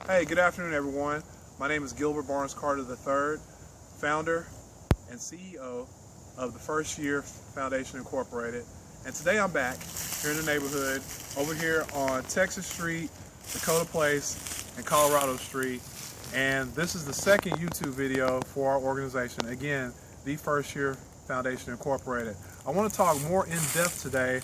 Hey, good afternoon everyone. My name is Gilbert Barnes Carter III, founder and CEO of the First Year Foundation Incorporated. And today I'm back here in the neighborhood over here on Texas Street, Dakota Place, and Colorado Street. And this is the second YouTube video for our organization. Again, the First Year Foundation Incorporated. I want to talk more in depth today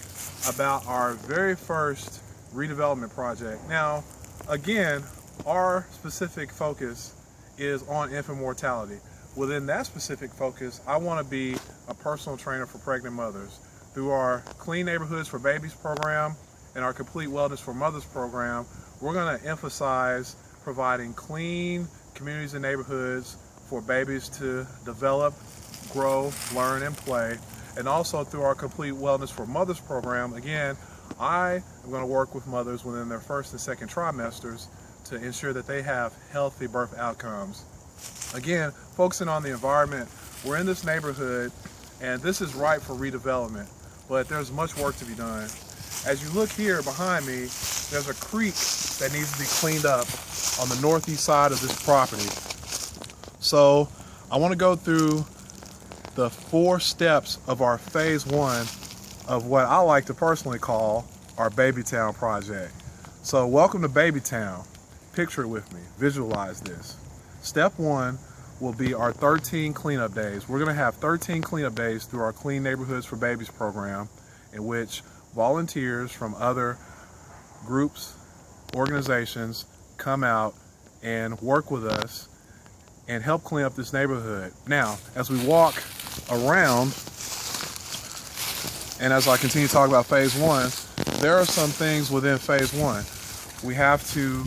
about our very first redevelopment project. Now, again, our specific focus is on infant mortality. Within that specific focus, I want to be a personal trainer for pregnant mothers. Through our Clean Neighborhoods for Babies program and our Complete Wellness for Mothers program, we're going to emphasize providing clean communities and neighborhoods for babies to develop, grow, learn, and play. And also through our Complete Wellness for Mothers program, again, I am going to work with mothers within their first and second trimesters to ensure that they have healthy birth outcomes. Again, focusing on the environment, we're in this neighborhood and this is ripe for redevelopment, but there's much work to be done. As you look here behind me, there's a creek that needs to be cleaned up on the northeast side of this property. So I want to go through the 4 steps of our phase 1 of what I like to personally call our Baby Town project. So welcome to Baby Town. Picture it with me, visualize this. Step 1 will be our 13 cleanup days. We're gonna have 13 cleanup days through our Clean Neighborhoods for Babies program, in which volunteers from other groups, organizations come out and work with us and help clean up this neighborhood. Now, as we walk around, and as I continue to talk about phase 1, there are some things within phase 1. We have to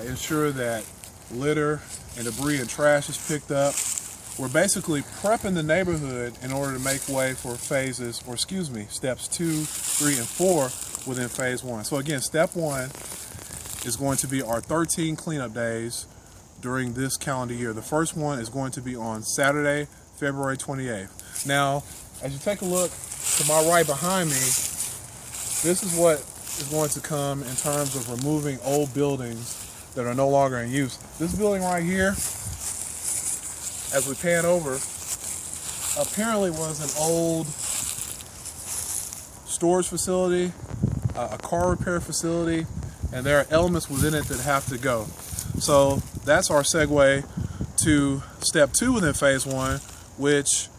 ensure that litter and debris and trash is picked up. We're basically prepping the neighborhood in order to make way for steps 2, 3, and 4 within phase 1. So again, step 1 is going to be our 13 cleanup days during this calendar year. The first one is going to be on Saturday, February 28th. Now, as you take a look to my right behind me, this is what is going to come in terms of removing old buildings that are no longer in use. This building right here, as we pan over, apparently was an old storage facility, a car repair facility, and there are elements within it that have to go. So that's our segue to step 2 within phase 1, which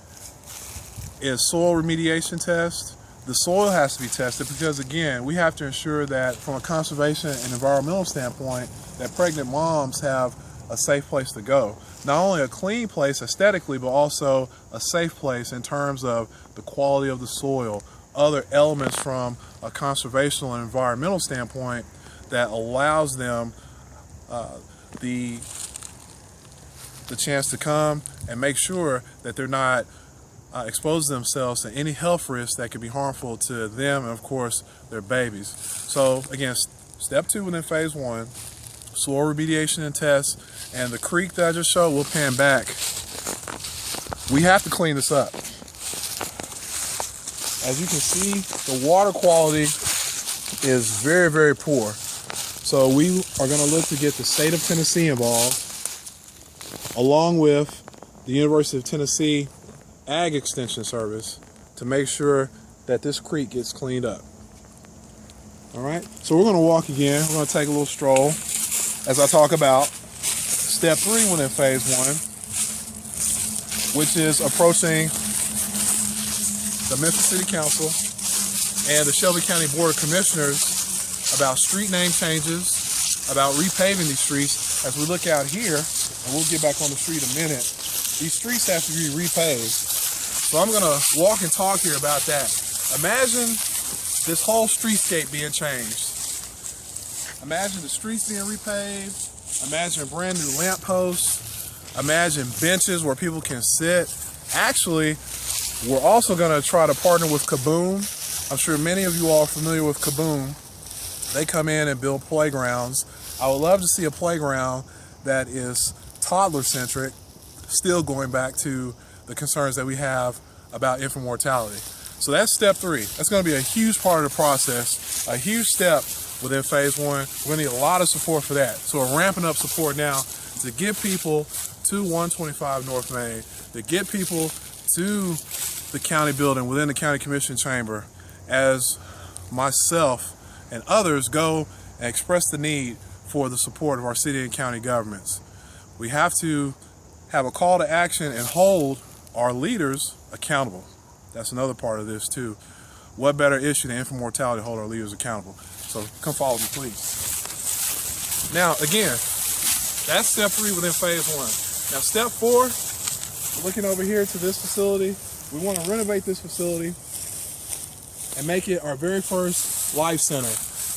is soil remediation test. The soil has to be tested because, again, we have to ensure that from a conservation and environmental standpoint, that pregnant moms have a safe place to go. Not only a clean place aesthetically, but also a safe place in terms of the quality of the soil, other elements from a conservational and environmental standpoint that allows them the chance to come and make sure that they're not expose themselves to any health risks that could be harmful to them and, of course, their babies. So again, step 2 within phase 1, soil remediation and tests, and the creek that I just showed, we'll pan back. We have to clean this up. As you can see, the water quality is very, very poor. So we are going to look to get the state of Tennessee involved, along with the University of Tennessee Ag Extension Service, to make sure that this creek gets cleaned up. All right, so we're going to walk again. We're going to take a little stroll as I talk about step 3 within phase 1, which is approaching the Memphis City Council and the Shelby County Board of Commissioners about street name changes, about repaving these streets. As we look out here, and we'll get back on the street in a minute, these streets have to be repaved. So I'm going to walk and talk here about that. Imagine this whole streetscape being changed. Imagine the streets being repaved. Imagine brand new lampposts. Imagine benches where people can sit. Actually, we're also going to try to partner with Kaboom. I'm sure many of you all are familiar with Kaboom. They come in and build playgrounds. I would love to see a playground that is toddler-centric, still going back to the concerns that we have about infant mortality. So that's step 3. That's going to be a huge part of the process, a huge step within phase one. We're gonna need a lot of support for that. So we're ramping up support now to get people to 125 North Main, to get people to the county building within the county commission chamber, as myself and others go and express the need for the support of our city and county governments. We have to have a call to action and hold our leaders accountable. That's another part of this too. What better issue than infant mortality to hold our leaders accountable? So come follow me, please. Now, again, that's step 3 within phase 1. Now, step 4, looking over here to this facility, we want to renovate this facility and make it our very first Life Center.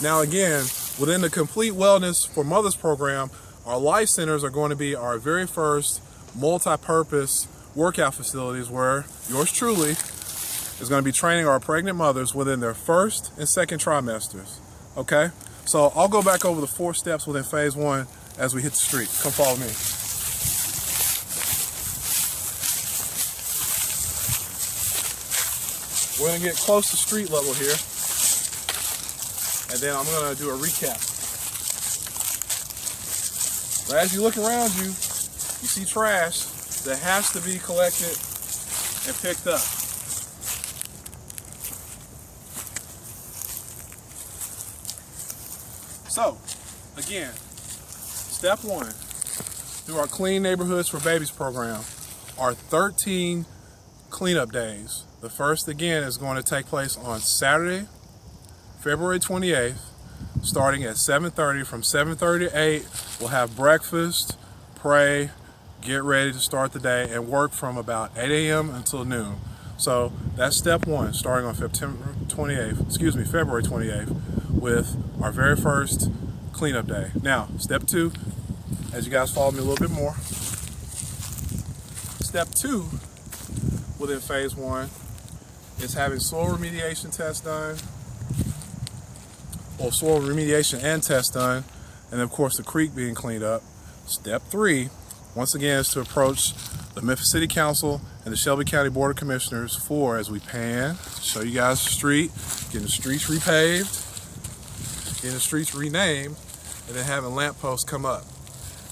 Now, again, within the Complete Wellness for Mothers program, our Life Centers are going to be our very first multi-purpose workout facilities where yours truly is going to be training our pregnant mothers within their first and second trimesters. Okay? So I'll go back over the 4 steps within phase 1 as we hit the street. Come follow me. We're going to get close to street level here, and then I'm going to do a recap. But as you look around you, you see trash that has to be collected and picked up. So, again, step 1, through our Clean Neighborhoods for Babies program, our 13 cleanup days. The first, again, is going to take place on Saturday, February 28th, starting at 7:30. From 7:30 to 8, we'll have breakfast, pray, get ready to start the day, and work from about 8 a.m. until noon. So that's step 1, starting on February 28th, with our very first cleanup day. Now, step 2, as you guys follow me a little bit more, step 2 within phase 1 is having soil remediation tests done, or soil remediation and tests done, and of course the creek being cleaned up. Step 3, once again, is to approach the Memphis City Council and the Shelby County Board of Commissioners for, as we pan, show you guys the street, getting the streets repaved, getting the streets renamed, and then having lamp posts come up.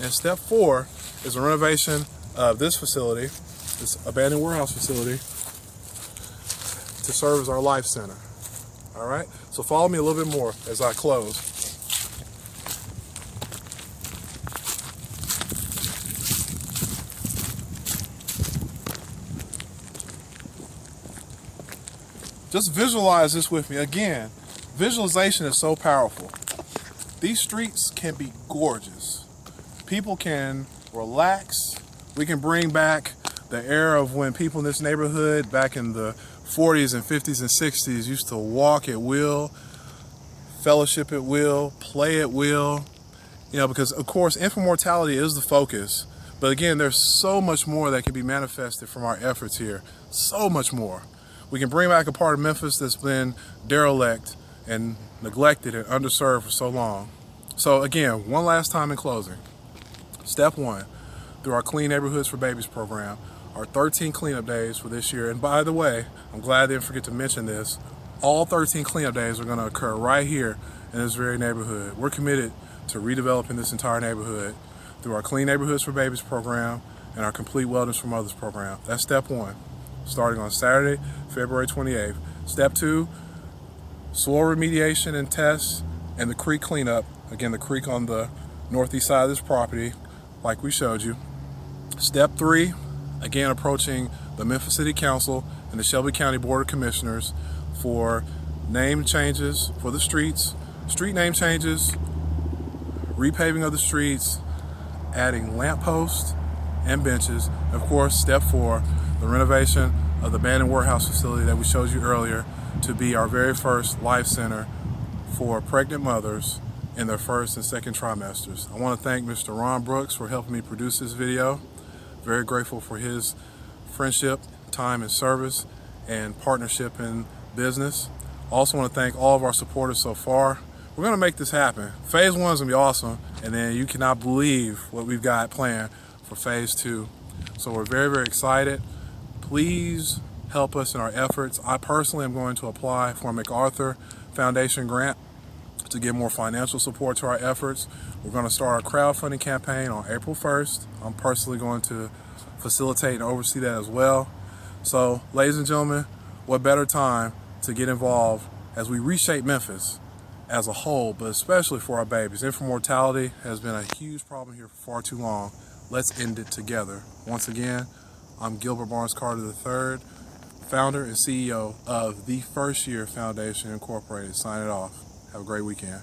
And step 4 is the renovation of this facility, this abandoned warehouse facility, to serve as our Life Center. All right, so follow me a little bit more as I close. Just visualize this with me. Again, visualization is so powerful. These streets can be gorgeous. People can relax. We can bring back the era of when people in this neighborhood back in the 40s and 50s and 60s used to walk at will, fellowship at will, play at will, you know, because of course infant mortality is the focus. But again, there's so much more that can be manifested from our efforts here. So much more. We can bring back a part of Memphis that's been derelict and neglected and underserved for so long. So again, one last time in closing. Step 1, through our Clean Neighborhoods for Babies program, our 13 cleanup days for this year. And by the way, I'm glad I didn't forget to mention this. All 13 cleanup days are going to occur right here in this very neighborhood. We're committed to redeveloping this entire neighborhood through our Clean Neighborhoods for Babies program and our Complete Wellness for Mothers program. That's step 1, starting on Saturday, February 28th. Step 2, soil remediation and tests and the creek cleanup. Again, the creek on the northeast side of this property, like we showed you. Step 3, again, approaching the Memphis City Council and the Shelby County Board of Commissioners for name changes for the streets, street name changes, repaving of the streets, adding lamp posts and benches. Of course, step 4, the renovation of the abandoned warehouse facility that we showed you earlier to be our very first Life Center for pregnant mothers in their first and second trimesters. I want to thank Mr. Ron Brooks for helping me produce this video. Very grateful for his friendship, time and service, and partnership in business. Also want to thank all of our supporters so far. We're going to make this happen. Phase 1 is going to be awesome, and then you cannot believe what we've got planned for phase 2. So we're very, very excited. Please help us in our efforts. I personally am going to apply for a MacArthur Foundation grant To get more financial support to our efforts, we're going to start our crowdfunding campaign on April 1st. I'm personally going to facilitate and oversee that as well. So, ladies and gentlemen, what better time to get involved as we reshape Memphis as a whole, but especially for our babies. Infant mortality has been a huge problem here for far too long. Let's end it together. Once again, I'm Gilbert Barnes Carter III, founder and CEO of the First Year Foundation Incorporated. Signing it off. Have a great weekend.